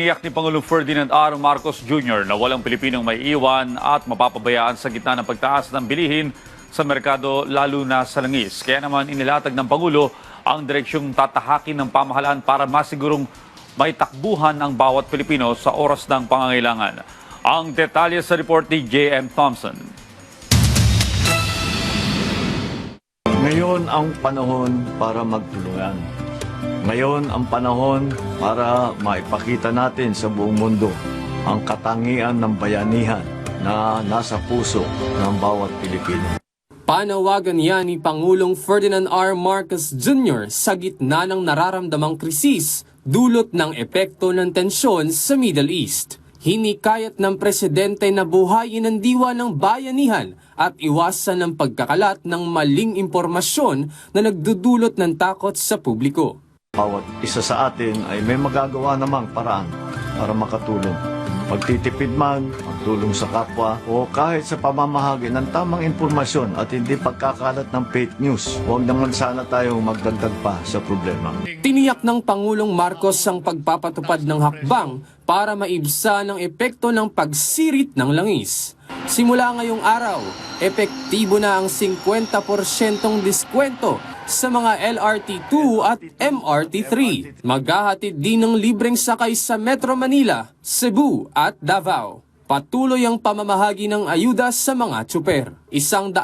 Tiniyak ni Pangulong Ferdinand R. Marcos Jr. na walang Pilipinong may iwan at mapapabayaan sa gitna ng pagtaas ng bilihin sa merkado lalo na sa langis. Kaya naman inilatag ng Pangulo ang direksyong tatahakin ng pamahalaan para masigurong may takbuhan ang bawat Pilipino sa oras ng pangangailangan. Ang detalye sa report ni J.M. Thompson. Ngayon ang panahon para magtulungan. Ngayon ang panahon para maipakita natin sa buong mundo ang katangian ng bayanihan na nasa puso ng bawat Pilipino. Panawagan yan ni Pangulong Ferdinand R. Marcos Jr. sa gitna ng nararamdamang krisis dulot ng epekto ng tensyon sa Middle East. Hinikayat ng presidente na buhayin ang diwa ng bayanihan at iwasan ng pagkakalat ng maling impormasyon na nagdudulot ng takot sa publiko. Bawat isa sa atin ay may magagawa namang paraan para makatulong. Pagtitipid man, magtulong sa kapwa, o kahit sa pamamahagi ng tamang impormasyon at hindi pagkakalat ng fake news. Huwag naman sana tayong magdagdag pa sa problema. Tiniyak ng Pangulong Marcos ang pagpapatupad ng hakbang para maibsa ng epekto ng pagsirit ng langis. Simula ngayong araw, epektibo na ang 50% diskwento sa mga LRT2 at MRT3. Maghahatid din ng libreng sakay sa Metro Manila, Cebu at Davao. Patuloy ang pamamahagi ng ayuda sa mga tsuper. 100,000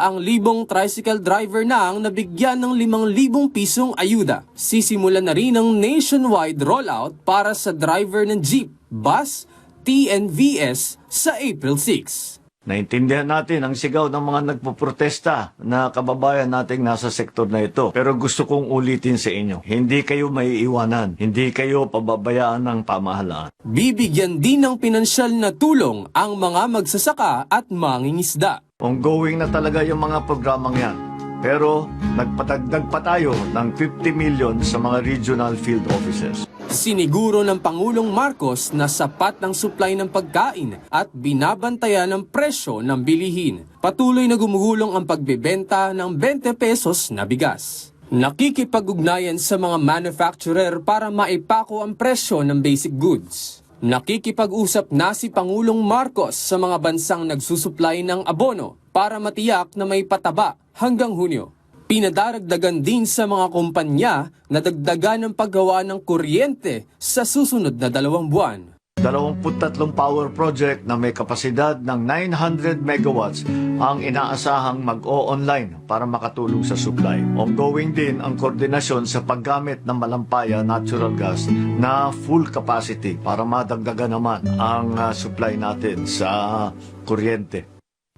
tricycle driver na ang nabigyan ng 5,000 pisong ayuda. Sisimulan na rin ang nationwide rollout para sa driver ng jeep, bus, TNVS sa April 6. Naintindihan natin ang sigaw ng mga nagpoprotesta na kababayan nating nasa sektor na ito. Pero gusto kong ulitin sa inyo, hindi kayo maiiwanan, hindi kayo pababayaan ng pamahalaan. Bibigyan din ng pinansyal na tulong ang mga magsasaka at mangingisda. Ongoing na talaga yung mga programang yan. Pero nagpatagdag pa tayo ng 50 million sa mga regional field offices. Siniguro ng Pangulong Marcos na sapat ang supply ng pagkain at binabantayan ang presyo ng bilihin. Patuloy na gumugulong ang pagbebenta ng 20 pesos na bigas. Nakikipag-ugnayan sa mga manufacturer para maipako ang presyo ng basic goods. Nakikipag-usap na si Pangulong Marcos sa mga bansang nagsusupply ng abono para matiyak na may pataba hanggang Hunyo. Pinadaragdagan din sa mga kumpanya na dagdagan ng paggawa ng kuryente sa susunod na 2 buwan. 23 power project na may kapasidad ng 900 megawatts ang inaasahang mag-o-online para makatulong sa supply. Ongoing din ang koordinasyon sa paggamit ng malampaya natural gas na full capacity para madagdagan naman ang supply natin sa kuryente.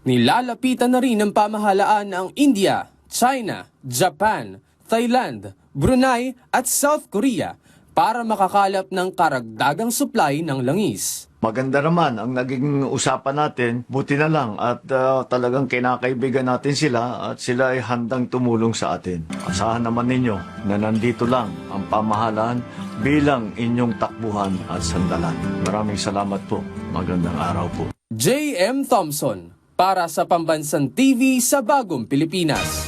Nilalapitan na rin ng pamahalaan ang India, China, Japan, Thailand, Brunei at South Korea para makakalap ng karagdagang supply ng langis. Maganda naman ang naging usapan natin, buti na lang at talagang kinakaibigan natin sila at sila ay handang tumulong sa atin. Asahan naman ninyo na nandito lang ang pamahalaan bilang inyong takbuhan at sandalan. Maraming salamat po. Magandang araw po. J.M. Thompson para sa Pambansang TV sa Bagong Pilipinas.